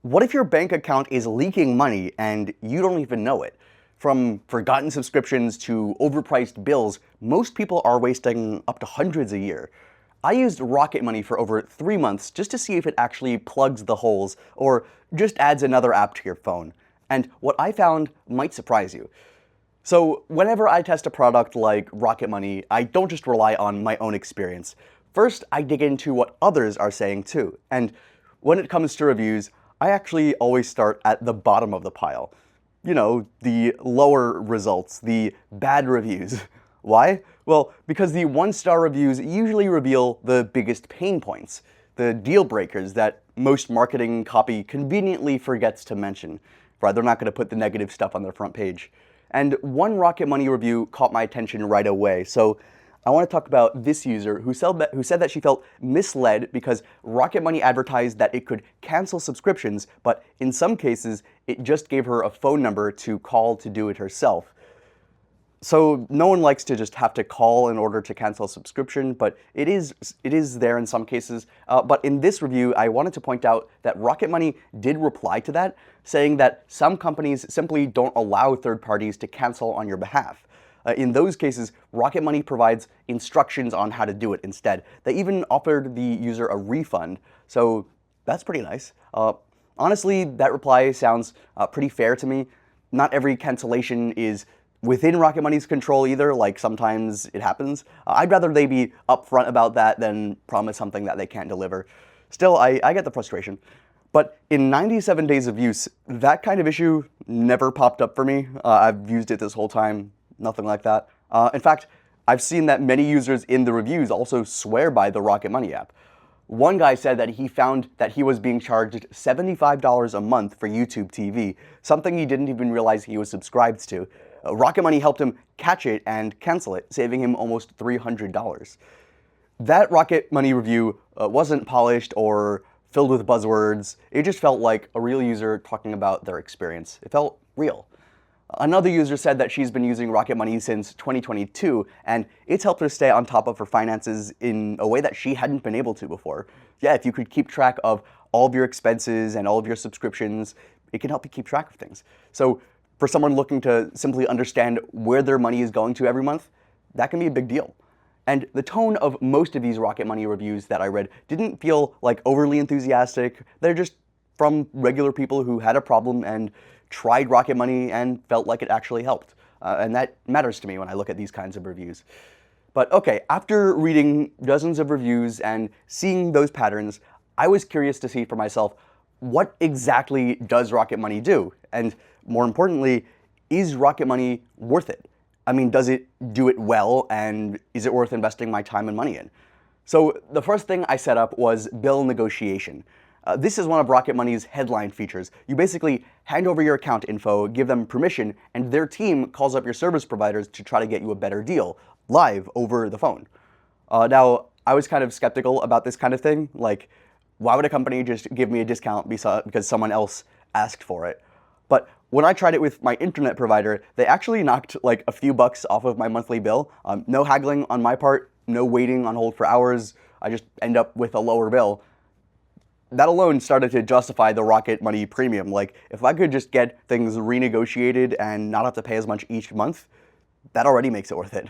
What if your bank account is leaking money and you don't even know it? From forgotten subscriptions to overpriced bills, most people are wasting up to hundreds a year. I used Rocket Money for over 3 months just to see if it actually plugs the holes or just adds another app to your phone. And what I found might surprise you. So whenever I test a product like Rocket Money, I don't just rely on my own experience. First, I dig into what others are saying too. And when it comes to reviews, I actually always start at the bottom of the pile. You know, the lower results, the bad reviews. Why? Well, because the one-star reviews usually reveal the biggest pain points, the deal breakers that most marketing copy conveniently forgets to mention. Right, they're not going to put the negative stuff on their front page. And one Rocket Money review caught my attention right away, so I want to talk about this user who said that she felt misled because Rocket Money advertised that it could cancel subscriptions, but in some cases, it just gave her a phone number to call to do it herself. So no one likes to just have to call in order to cancel a subscription, but it is there in some cases. But in this review, I wanted to point out that Rocket Money did reply to that, saying that some companies simply don't allow third parties to cancel on your behalf. In those cases, Rocket Money provides instructions on how to do it instead. They even offered the user a refund, so that's pretty nice. Honestly, that reply sounds pretty fair to me. Not every cancellation is within Rocket Money's control either, like sometimes it happens. I'd rather they be upfront about that than promise something that they can't deliver. Still, I get the frustration. But in 97 days of use, that kind of issue never popped up for me. I've used it this whole time, nothing like that. In fact, I've seen that many users in the reviews also swear by the Rocket Money app. One guy said that he found that he was being charged $75 a month for YouTube TV, something he didn't even realize he was subscribed to. Rocket Money helped him catch it and cancel it, saving him almost $300. That Rocket Money review wasn't polished or filled with buzzwords. It just felt like a real user talking about their experience. It felt real. Another user said that she's been using Rocket Money since 2022, and it's helped her stay on top of her finances in a way that she hadn't been able to before. Yeah, if you could keep track of all of your expenses and all of your subscriptions, it can help you keep track of things. So for someone looking to simply understand where their money is going to every month, that can be a big deal. And the tone of most of these Rocket Money reviews that I read didn't feel like overly enthusiastic. They're just from regular people who had a problem and tried Rocket Money and felt like it actually helped. And that matters to me when I look at these kinds of reviews. But okay, after reading dozens of reviews and seeing those patterns, I was curious to see for myself, what exactly does Rocket Money do? And more importantly, is Rocket Money worth it? I mean, does it do it well, and is it worth investing my time and money in? So the first thing I set up was bill negotiation. This is one of Rocket Money's headline features. You basically hand over your account info, give them permission, and their team calls up your service providers to try to get you a better deal, live over the phone. Now, I was kind of skeptical about this kind of thing. Like, why would a company just give me a discount because someone else asked for it? But when I tried it with my internet provider, they actually knocked like a few bucks off of my monthly bill. No haggling on my part, no waiting on hold for hours. I just end up with a lower bill. That alone started to justify the Rocket Money premium. Like, if I could just get things renegotiated and not have to pay as much each month, that already makes it worth it.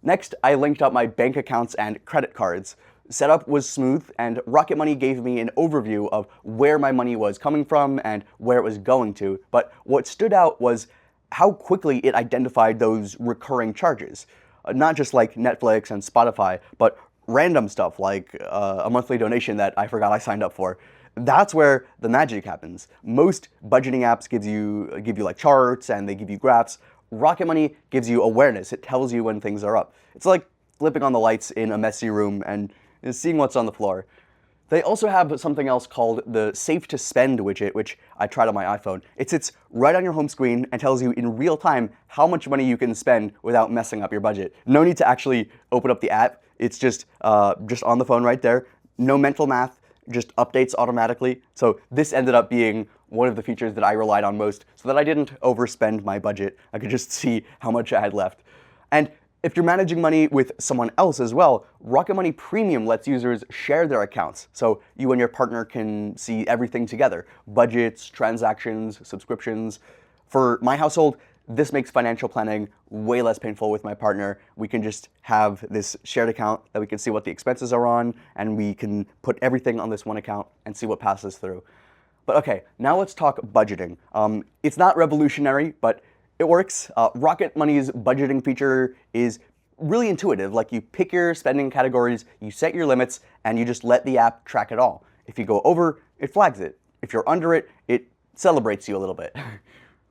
Next, I linked up my bank accounts and credit cards. Setup was smooth, and Rocket Money gave me an overview of where my money was coming from and where it was going to. But what stood out was how quickly it identified those recurring charges. Not just like Netflix and Spotify, but random stuff like a monthly donation that I forgot I signed up for. That's where the magic happens. Most budgeting apps give you like charts and they give you graphs. Rocket Money gives you awareness. It tells you when things are up. It's like flipping on the lights in a messy room and seeing what's on the floor. They also have something else called the Safe to Spend widget, which I tried on my iPhone. It sits right on your home screen and tells you in real time how much money you can spend without messing up your budget. No need to actually open up the app. It's just on the phone right there. No mental math, just updates automatically. So this ended up being one of the features that I relied on most so that I didn't overspend my budget. I could just see how much I had left. And If you're managing money with someone else as well, Rocket Money Premium lets users share their accounts, so you and your partner can see everything together: budgets, transactions, subscriptions. For my household, this makes financial planning way less painful with my partner. We can just have this shared account that we can see what the expenses are on, and we can put everything on this one account and see what passes through. But okay, now let's talk budgeting. It's not revolutionary, but it works. Rocket Money's budgeting feature is really intuitive. Like, you pick your spending categories, you set your limits, and you just let the app track it all. If you go over, it flags it. If you're under it, it celebrates you a little bit.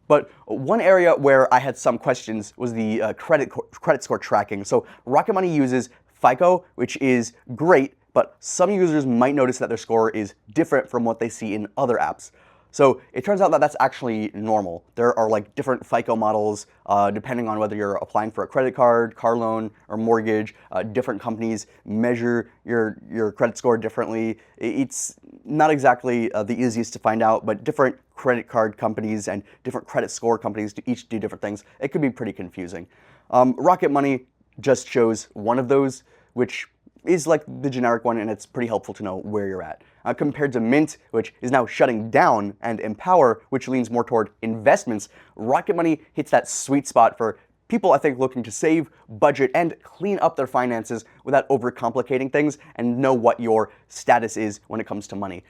But one area where I had some questions was the credit score tracking. So Rocket Money uses FICO, which is great, but some users might notice that their score is different from what they see in other apps. So it turns out that that's actually normal. There are like different FICO models depending on whether you're applying for a credit card, car loan, or mortgage. Different companies measure your credit score differently. It's not exactly the easiest to find out, but different credit card companies and different credit score companies each do different things. It could be pretty confusing. Rocket Money just shows one of those, which is like the generic one, and it's pretty helpful to know where you're at. Compared to Mint, which is now shutting down, and Empower, which leans more toward investments, Rocket Money hits that sweet spot for people, I think, looking to save, budget, and clean up their finances without overcomplicating things and know what your status is when it comes to money.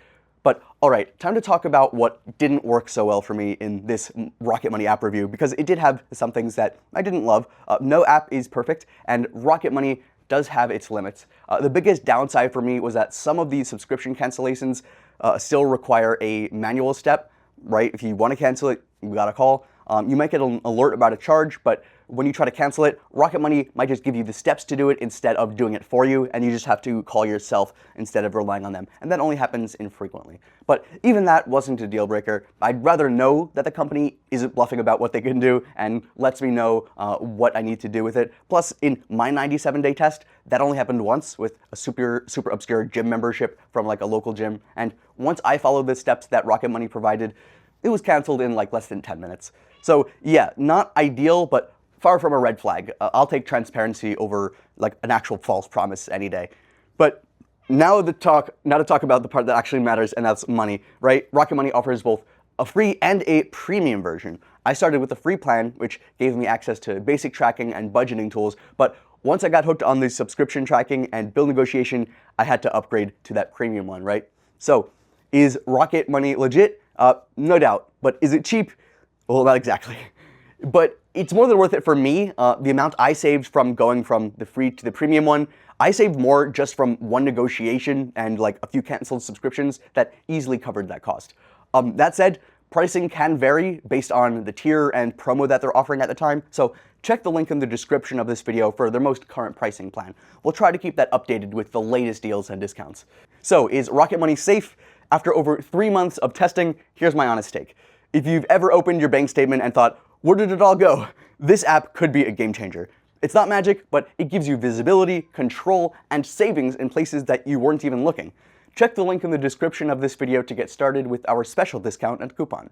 But all right, time to talk about what didn't work so well for me in this Rocket Money app review, because it did have some things that I didn't love. No app is perfect, and Rocket Money does have its limits. The biggest downside for me was that some of these subscription cancellations still require a manual step, right? If you want to cancel it, you got a call. You might get an alert about a charge, but when you try to cancel it, Rocket Money might just give you the steps to do it instead of doing it for you, and you just have to call yourself instead of relying on them. And that only happens infrequently. But even that wasn't a deal breaker. I'd rather know that the company isn't bluffing about what they can do and lets me know what I need to do with it. Plus, in my 97-day test, that only happened once with a super obscure gym membership from like a local gym. And once I followed the steps that Rocket Money provided, it was canceled in like less than 10 minutes. So yeah, not ideal, but far from a red flag. I'll take transparency over like an actual false promise any day. But now to talk about the part that actually matters, and that's money, right? Rocket Money offers both a free and a premium version. I started with the free plan, which gave me access to basic tracking and budgeting tools, but once I got hooked on the subscription tracking and bill negotiation, I had to upgrade to that premium one, right? So is Rocket Money legit? No doubt. But is it cheap? Well, not exactly. But it's more than worth it for me. The amount I saved from going from the free to the premium one, I saved more just from one negotiation and like a few canceled subscriptions that easily covered that cost. That said, pricing can vary based on the tier and promo that they're offering at the time, so check the link in the description of this video for their most current pricing plan. We'll try to keep that updated with the latest deals and discounts. So, is Rocket Money safe? After over 3 months of testing, here's my honest take. If you've ever opened your bank statement and thought, where did it all go? This app could be a game changer. It's not magic, but it gives you visibility, control, and savings in places that you weren't even looking. Check the link in the description of this video to get started with our special discount and coupon.